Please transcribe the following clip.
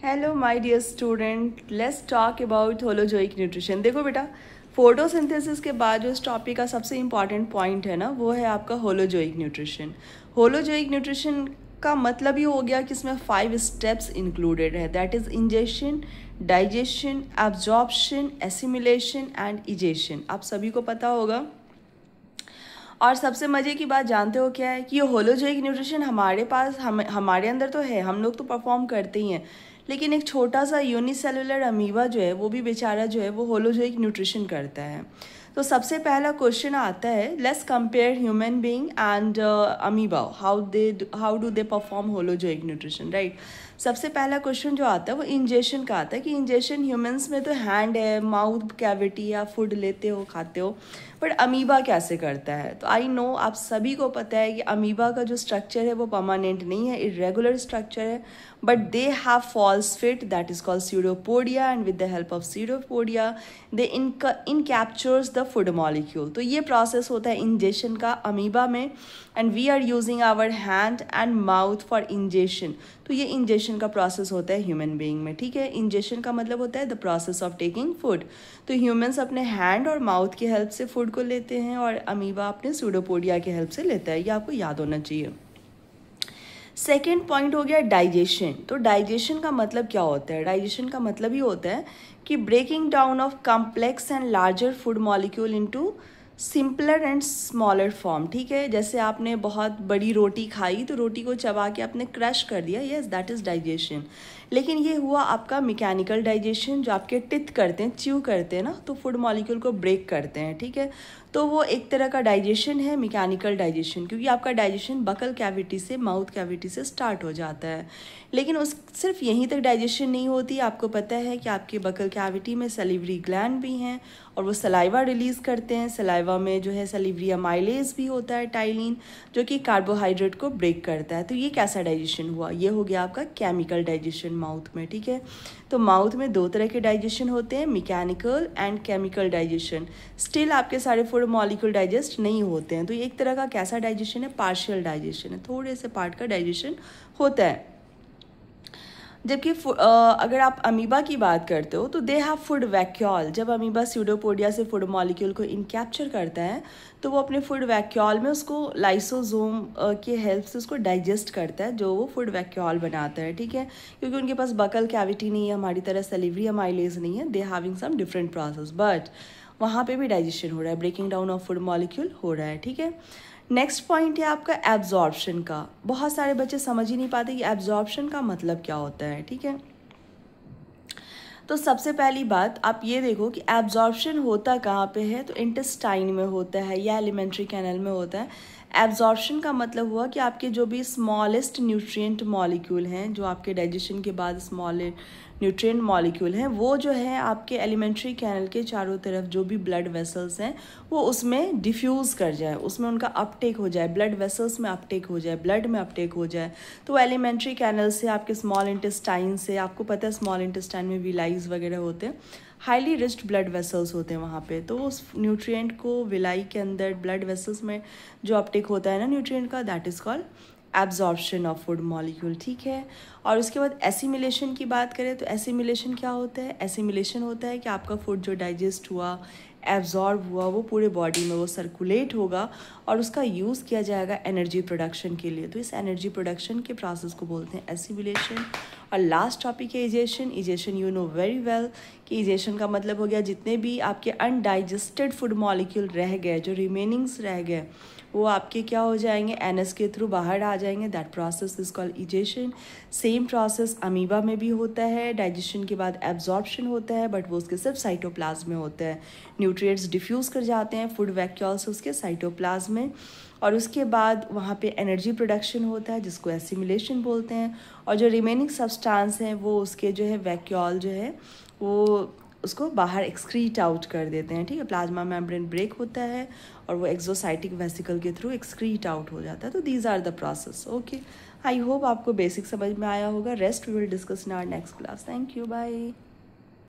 Hello my dear student, let's talk about holozoic nutrition. देखो बेटा, photosynthesis के बाद जो इस टॉपिक का सबसे इम्पॉर्टेंट पॉइंट है ना, वो है आपका होलोजोइक न्यूट्रिशन। होलोजोइक न्यूट्रिशन का मतलब ये हो गया कि इसमें 5 स्टेप्स इंक्लूडेड है, that is ingestion, digestion, absorption, assimilation and egestion. आप सभी को पता होगा। और सबसे मज़े की बात जानते हो क्या है कि ये होलोजोइक न्यूट्रिशन हमारे पास हमारे अंदर तो है, हम लोग तो परफॉर्म करते ही हैं, लेकिन एक छोटा सा यूनिसेलुलर अमीबा जो है वो भी बेचारा जो है वो होलोजोइक न्यूट्रिशन करता है। तो सबसे पहला क्वेश्चन आता है, let's compare human being and amoeba, how do they perform holozoic nutrition, right. सबसे पहला क्वेश्चन जो आता है वो इंजेशन का आता है कि इंजेशन ह्यूमंस में तो हैंड है, माउथ कैविटी या फूड लेते हो, खाते हो, बट अमीबा कैसे करता है। तो आई नो आप सभी को पता है कि अमीबा का जो स्ट्रक्चर है वो परमानेंट नहीं है, इरेगुलर स्ट्रक्चर है, but they have false feet, that is called pseudopodia, and with the help of pseudopodia they encaptures the food molecule. तो ये प्रोसेस होता है इंजेशन का अमीबा में, and we are using our hand and mouth for ingestion. तो ये ingestion का process होता है ह्यूमन बीइंग में, ठीक है। इंजेशन का मतलब होता है the process of taking food. तो ह्यूमंस अपने हैंड और माउथ की हेल्प से फूड को लेते हैं और अमीबा अपने स्यूडोपोडिया की हेल्प से लेता है, ये आपको याद होना चाहिए। सेकेंड पॉइंट हो गया डाइजेशन। तो डाइजेशन का मतलब क्या होता है? डाइजेशन का मतलब ही होता है कि breaking down of complex and larger food molecule into simpler and smaller form, ठीक है। जैसे आपने बहुत बड़ी रोटी खाई तो रोटी को चबा के आपने क्रश कर दिया, यस दैट इज डाइजेशन। लेकिन ये हुआ आपका मैकेनिकल डाइजेशन, जो आपके टिथ करते हैं, च्यू करते हैं ना, तो फूड मॉलिक्यूल को ब्रेक करते हैं, ठीक है। तो वो एक तरह का डाइजेशन है, मैकेनिकल डाइजेशन, क्योंकि आपका डाइजेशन बकल कैविटी से, माउथ कैविटी से स्टार्ट हो जाता है। लेकिन उस सिर्फ यहीं तक डाइजेशन नहीं होती, आपको पता है कि आपके बकल कैविटी में सलीवरी ग्लैंड भी हैं और वो सलाइवा रिलीज़ करते हैं। सलाइवा में जो है सलीवरी अमाइलेज भी होता है, टाइलिन, जो कि कार्बोहाइड्रेट को ब्रेक करता है। तो ये कैसा डाइजेशन हुआ? ये हो गया आपका केमिकल डाइजेशन माउथ में, ठीक है। तो माउथ में 2 तरह के डाइजेशन होते हैं, mechanical and chemical digestion. Still आपके सारे फूड मॉलिक्यूल डाइजेस्ट नहीं होते हैं, तो ये एक तरह का कैसा डाइजेशन है? पार्शियल डाइजेशन है, थोड़े से पार्ट का डाइजेशन होता है। जबकि अगर आप अमीबा की बात करते हो तो दे हैव फूड वैक्यूल। जब अमीबा स्यूडोपोडिया से फूड मॉलिक्यूल को इनकैप्चर करता है तो वो अपने फूड वैक्यूल में उसको लाइसोसोम के हेल्प से उसको डाइजेस्ट करता है, जो वो फूड वैक्यूल बनाता है, ठीक है। क्योंकि उनके पास बकल कैविटी नहीं है, हमारी तरह सलीवरी अमाइलेज नहीं है, they having some different process, but वहाँ पे भी डाइजेशन हो रहा है, breaking down of food molecule हो रहा है, ठीक है। नेक्स्ट पॉइंट है आपका एब्जॉर्प्शन का। बहुत सारे बच्चे समझ ही नहीं पाते कि एब्जॉर्प्शन का मतलब क्या होता है, ठीक है। तो सबसे पहली बात आप ये देखो कि एब्जॉर्प्शन होता कहाँ पे है, तो इंटेस्टाइन में होता है या एलिमेंट्री कैनल में होता है। एब्जॉर्प्शन का मतलब हुआ कि आपके जो भी स्मॉलेस्ट न्यूट्रिएंट मॉलिक्यूल हैं, जो आपके डाइजेशन के बाद स्मॉल न्यूट्रिएंट मॉलिक्यूल हैं, वो जो है आपके एलिमेंट्री कैनल के चारों तरफ जो भी ब्लड वेसल्स हैं वो उसमें डिफ्यूज़ कर जाए, उसमें उनका अपटेक हो जाए, ब्लड वेसल्स में अपटेक हो जाए, ब्लड में अपटेक हो जाए। तो एलिमेंट्री कैनल से आपके स्मॉल इंटेस्टाइन से, आपको पता है स्मॉल इंटेस्टाइन में विलाइज वगैरह होते हैं, हाईली रिच्ड ब्लड वेसल्स होते हैं वहाँ पे। तो उस न्यूट्रिएंट को विलाई के अंदर ब्लड वेसल्स में जो अपटेक होता है ना न्यूट्रिएंट का, that is called absorption of food molecule, ठीक है। और उसके बाद एसिमिलेशन की बात करें तो एसिमिलेशन क्या होता है? एसिमिलेशन होता है कि आपका फूड जो डाइजेस्ट हुआ, एब्जॉर्ब हुआ, वो पूरे बॉडी में वो सर्कुलेट होगा और उसका यूज़ किया जाएगा एनर्जी प्रोडक्शन के लिए। तो इस एनर्जी प्रोडक्शन के प्रोसेस को बोलते हैं एसिमिलेशन। और लास्ट टॉपिक है egestion. Egestion you know very well कि इजेशन का मतलब हो गया जितने भी आपके अनडाइजेस्टेड फूड मॉलिक्यूल रह गए, जो रिमेनिंग्स रह गए, वो आपके क्या हो जाएंगे? एनएस के थ्रू बाहर आ जाएंगे, that process is called egestion. Same process amoeba में भी होता है, डाइजेशन के बाद एब्जॉर्प्शन होता है, बट वो उसके सिर्फ साइटोप्लाज्म में होता है। न्यूट्रिएंट्स डिफ्यूज़ कर जाते हैं फूड वैक्यूल से उसके साइटोप्लाज्म में, और उसके बाद वहाँ पे एनर्जी प्रोडक्शन होता है जिसको एसिमिलेशन बोलते हैं। और जो रिमेनिंग सब्सटेंस हैं वो उसके जो है वैक्यूल जो है वो उसको बाहर एक्सक्रीट आउट कर देते हैं, ठीक है। प्लाज्मा मेम्ब्रेन ब्रेक होता है और वो एक्सोसाइटिक वेसिकल के थ्रू एक्सक्रीट आउट हो जाता है। तो these are the process, okay. I hope आपको बेसिक समझ में आया होगा। Rest we will discuss in our next class. Thank you, bye.